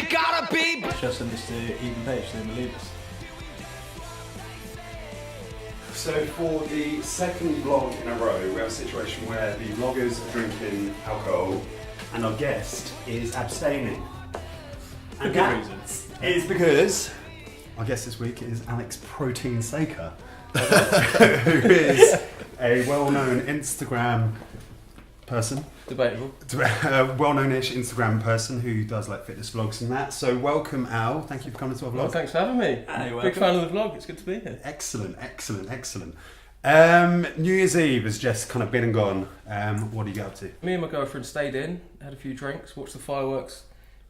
it gotta be? Just send this to Even Page, so they believe us. So for the second vlog in a row, we have a situation where the vloggers are drinking alcohol and our guest is abstaining. And For good reason. is because our guest this week is Alex Protein Saker, who is a well-known Instagram person. Debatable. A well-known-ish Instagram person who does like fitness vlogs and that. So welcome, Al. Thank you for coming to our vlog. Well, thanks for having me. You're Big welcome. fan of the vlog. It's good to be here. Excellent. New Year's Eve has just kind of been and gone. What do you get up to? Me and my girlfriend stayed in, had a few drinks, watched the fireworks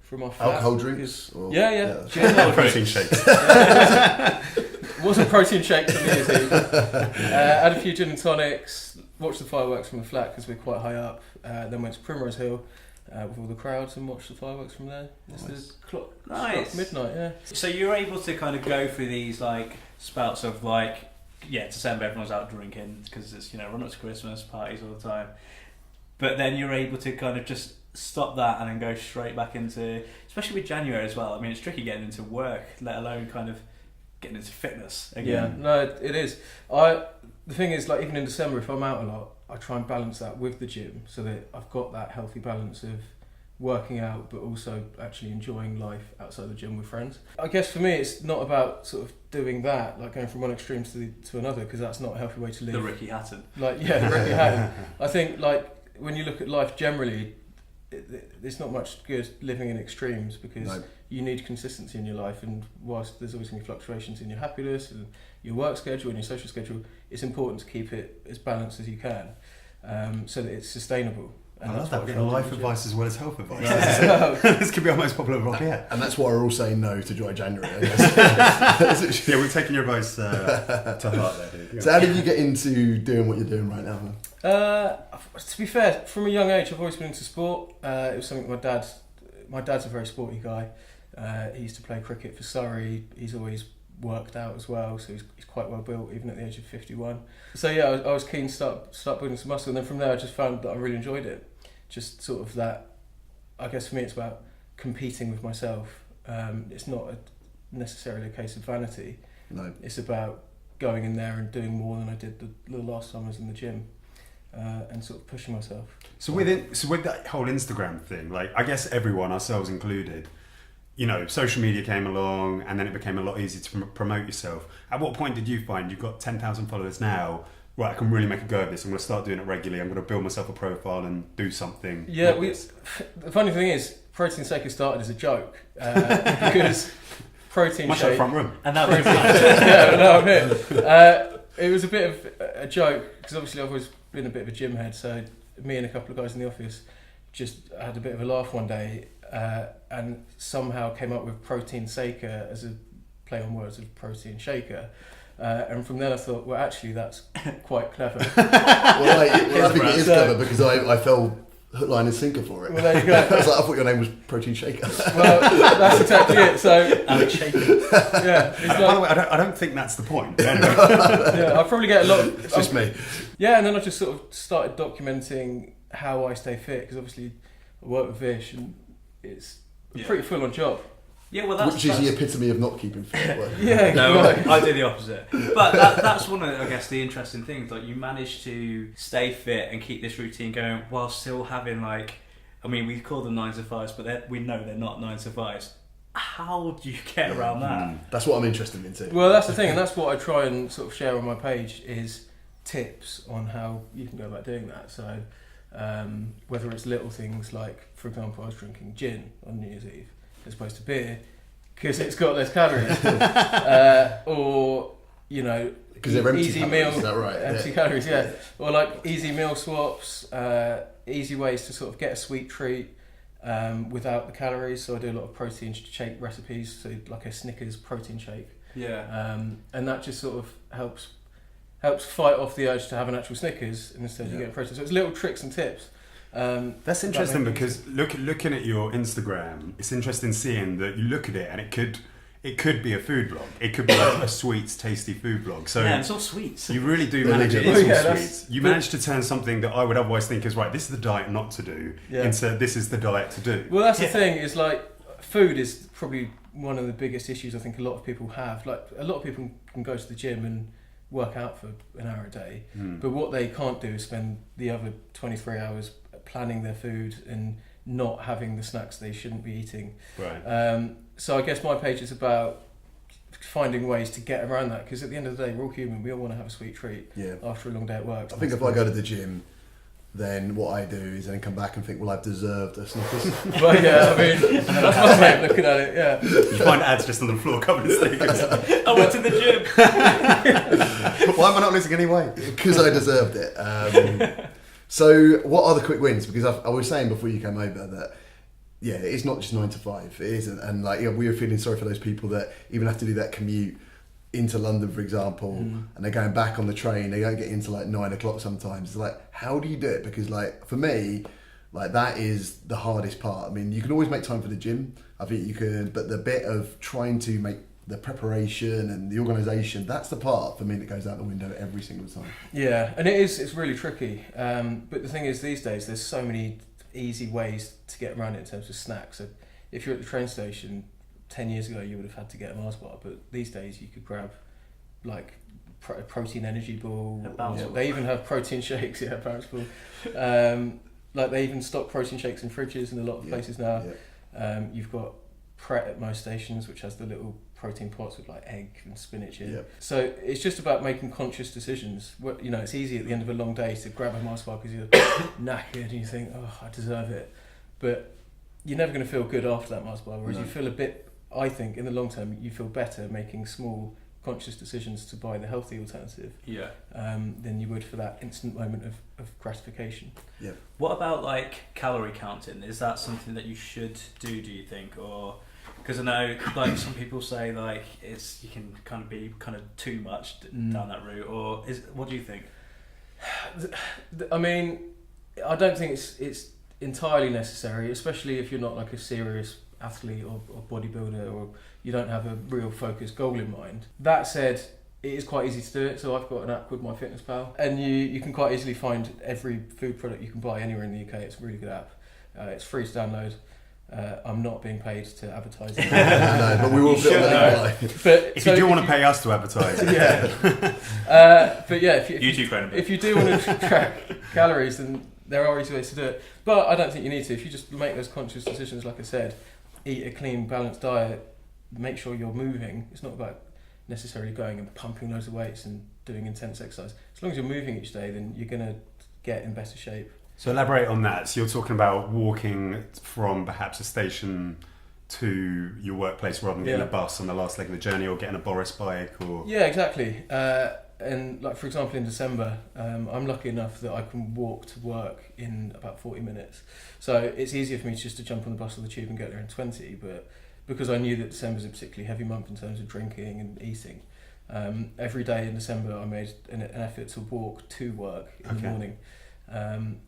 from our flat. Alcohol drinks? Because- Yeah. Gin Protein shakes. Wasn't protein shakes on New Year's Eve. Had a few gin and tonics, watched the fireworks from the flat because we're quite high up. Then went to Primrose Hill with all the crowds and watched the fireworks from there. It's the clock struck midnight, yeah. So you're able to kind of go through these like spouts of like, December everyone's out drinking because it's, run up to Christmas, parties all the time. But then you're able to kind of just stop that and then go straight back into, especially with January as well. I mean, it's tricky getting into work, let alone kind of getting into fitness again. Yeah, no, it is. The thing is, like, even in December, if I'm out a lot, I try and balance that with the gym so that I've got that healthy balance of working out but also actually enjoying life outside the gym with friends. I guess for me it's not about sort of doing that, like going from one extreme to another, because that's not a healthy way to live. The Ricky Hatton. The Ricky Hatton. I think, like, when you look at life generally, it's not much good living in extremes because you need consistency in your life, and whilst there's always going to be fluctuations in your happiness and your work schedule and your social schedule, it's important to keep it as balanced as you can so that it's sustainable. And I love that's that. what Bit of I life try to do. advice as well as health advice. Yeah. This could be our most popular vlog yet. And that's why we're all saying no to Dry January, I guess. Yeah, we've taken your advice to heart there, dude. So how did you get into doing what you're doing right now, man? To be fair, from a young age I've always been into sport. It was something my dad's a very sporty guy. He used to play cricket for Surrey. He's always worked out as well, so he's quite well built even at the age of 51. So yeah, I was keen to start building some muscle, and then from there I just found that I really enjoyed it. Just sort of that, I guess for me it's about competing with myself. It's not necessarily a case of vanity. No. It's about going in there and doing more than I did the last time I was in the gym. And sort of pushing myself. So with that whole Instagram thing, like, I guess everyone, ourselves included, social media came along and then it became a lot easier to promote yourself. At what point did you find you've got 10,000 followers now? Right, I can really make a go of this. I'm going to start doing it regularly. I'm going to build myself a profile and do something. Yeah, the funny thing is, Protein Saker started as a joke because protein Much shake. like front room. And that was Yeah, no, I'm here. It was a bit of a joke because obviously I've always been a bit of a gym head. So me and a couple of guys in the office just had a bit of a laugh one day and somehow came up with Protein Saker as a play on words of protein shaker. And from then I thought, well, actually, that's quite clever. I think it is clever because I fell hook, line and sinker for it. Well, there you go. I was like, I thought your name was Protein Shaker. Well, that's exactly it. So, Alex Shaker. yeah. It's By the like, way, I don't think that's the point. Anyway. yeah, I probably get a lot. It's just me. Yeah, and then I just sort of started documenting how I stay fit because obviously I work with Vish and it's a pretty full-on job. Yeah, well, that's Which is the epitome of not keeping fit. Yeah, No, right. I do the opposite. But that's one of, I guess, the interesting things. Like, you manage to stay fit and keep this routine going while still having, like, I mean, we call them 9 to 5s, but we know they're not 9 to 5s. How do you get around that? That's what I'm interested in too. Well, that's the thing, and that's what I try and sort of share on my page is tips on how you can go about doing that. So whether it's little things like, for example, I was drinking gin on New Year's Eve as opposed to beer because it's got less calories, or Because they're empty easy calories, meal, is that right? empty calories, yeah. Or like easy meal swaps, easy ways to sort of get a sweet treat without the calories. So I do a lot of protein shake recipes, so like a Snickers protein shake. Yeah. And that just sort of helps fight off the urge to have an actual Snickers, and instead you get protein. So it's little tricks and tips. That's interesting because looking at your Instagram, it's interesting seeing that you look at it and it could be a food blog. It could be like a sweets, tasty food blog. So yeah, it's all sweets. you really do They're manage it. legit. It's all Yeah, sweets. You manage to turn something that I would otherwise think is right. This is the diet not to do into this is the diet to do. Well, that's the thing is like food is probably one of the biggest issues I think a lot of people have. Like, a lot of people can go to the gym and work out for an hour a day, but what they can't do is spend the other 23 hours planning their food and not having the snacks they shouldn't be eating. Right. So I guess my page is about finding ways to get around that, because at the end of the day, we're all human. We all want to have a sweet treat after a long day at work. I think if I go to the gym, then what I do is then come back and think, well, I've deserved a Snickers. Well, yeah, I mean, that's one way of looking at it, yeah. You find ads just on the floor covered in stickers. I went to the gym. Why am I not losing any weight? Because I deserved it. So what are the quick wins? Because I was saying before you came over that, yeah, it's not just 9 to 5. It isn't. And like, we were feeling sorry for those people that even have to do that commute into London, for example, and they're going back on the train. They don't get into like 9 o'clock sometimes. It's like, how do you do it? Because like, for me, like, that is the hardest part. I mean, you can always make time for the gym. I think you can, but the bit of trying to make the preparation and the organisation, that's the part for me that goes out the window every single time. Yeah, and it's really tricky. But the thing is, these days, there's so many easy ways to get around it in terms of snacks. So if you're at the train station, 10 years ago you would have had to get a Mars bar, but these days you could grab like a protein energy ball. They even have protein shakes. Yeah, bounce ball. Like, they even stock protein shakes in fridges in a lot of places now. You've got Pret at most stations, which has the little protein pots with like egg and spinach in. So it's just about making conscious decisions. It's easy at the end of a long day to grab a Mars bar because you're knackered and you think, oh, I deserve it, but you're never going to feel good after that Mars bar. Whereas you feel a bit, I think, in the long term, you feel better making small conscious decisions to buy the healthy alternative than you would for that instant moment of gratification. Yeah. What about like calorie counting? Is that something that you should do you think? Or because I know like some people say like you can kind of be kind of too much down that route, or what do you think? I mean, I don't think it's entirely necessary, especially if you're not like a serious athlete or bodybuilder, or you don't have a real focused goal in mind. That said, it is quite easy to do it. So I've got an app with MyFitnessPal, and you can quite easily find every food product you can buy anywhere in the UK. It's a really good app. It's free to download. I'm not being paid to advertise it. No, but we will put it. But if you do want to pay us to advertise, but yeah, if you do want to track calories, then there are easy ways to do it. But I don't think you need to. If you just make those conscious decisions, like I said, eat a clean, balanced diet, make sure you're moving. It's not about necessarily going and pumping loads of weights and doing intense exercise. As long as you're moving each day, then you're going to get in better shape. So elaborate on that. So you're talking about walking from perhaps a station to your workplace rather than getting a bus on the last leg of the journey, or getting a Boris bike, or... Yeah, exactly. And like, for example, in December, I'm lucky enough that I can walk to work in about 40 minutes. So it's easier for me just to jump on the bus or the tube and get there in 20, but because I knew that December's a particularly heavy month in terms of drinking and eating, every day in December I made an effort to walk to work in the morning.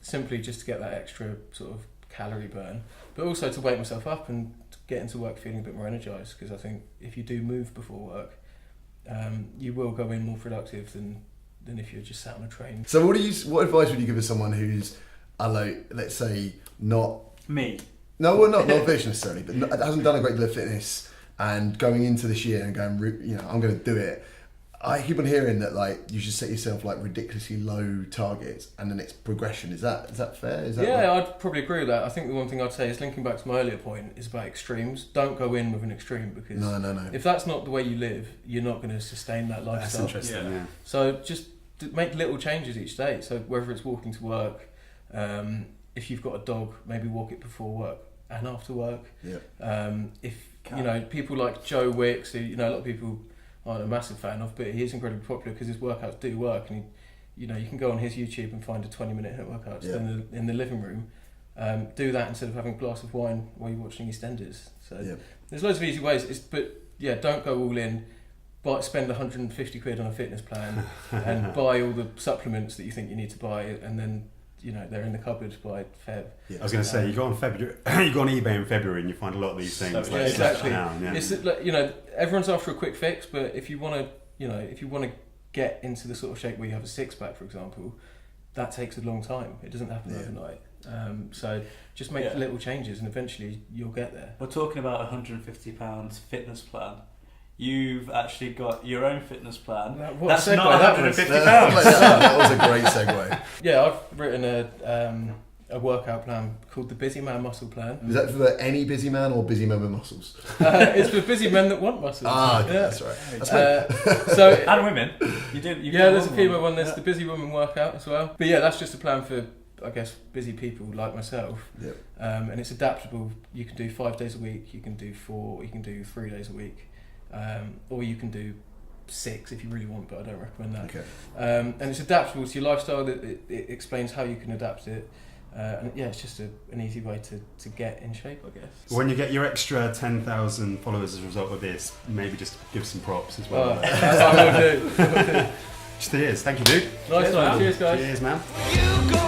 Simply just to get that extra sort of calorie burn, but also to wake myself up and get into work feeling a bit more energized, because I think if you do move before work, you will go in more productive than if you're just sat on a train. So what advice would you give to someone who's, let's say, not... Me? No, well, not fish necessarily, but hasn't done a great deal of fitness, and going into this year and going, I'm going to do it. I keep on hearing that like you should set yourself like ridiculously low targets, and then it's progression. Is that fair? I'd probably agree with that. I think the one thing I'd say is, linking back to my earlier point, is about extremes. Don't go in with an extreme, because no. If that's not the way you live, you're not going to sustain that lifestyle. That's interesting. Yeah. So just make little changes each day. So whether it's walking to work, if you've got a dog, maybe walk it before work and after work. If people like Joe Wicks, who a lot of people aren't a massive fan of, but he is incredibly popular because his workouts do work, and you can go on his YouTube and find a 20-minute workout in the living room. Do that instead of having a glass of wine while you're watching EastEnders. So there's loads of easy ways. Don't go all in. But spend 150 quid on a fitness plan and buy all the supplements that you think you need to buy, and then they're in the cupboard by Feb. I was going to say, you go on eBay in February and you find a lot of these things. Exactly. It's everyone's after a quick fix, but if you want to get into the sort of shape where you have a six pack, for example, that takes a long time. It doesn't happen overnight. So just make little changes and eventually you'll get there. We're talking about a £150 fitness plan. You've actually got your own fitness plan. What That's segue not that was. £150. That was a great segue. Yeah, I've written a workout plan called the Busy Man Muscle Plan. Is that for any busy man or busy man with muscles? It's for busy men that want muscles. Okay, yeah. that's right. That's So and women. You did. There's a female one. There's the Busy Woman workout as well. But yeah, that's just a plan for, I guess, busy people like myself. Yep. And it's adaptable. You can do 5 days a week. You can do 4. You can do 3 days a week. Or you can do 6 if you really want, but I don't recommend that. Okay. And it's adaptable to your lifestyle. It explains how you can adapt it. And yeah, it's just an easy way to get in shape, I guess. When you get your extra 10,000 followers as a result of this, maybe just give some props as well. I will do. Just it is. Thank you, dude. Nice one. Cheers, guys. Cheers, man. You go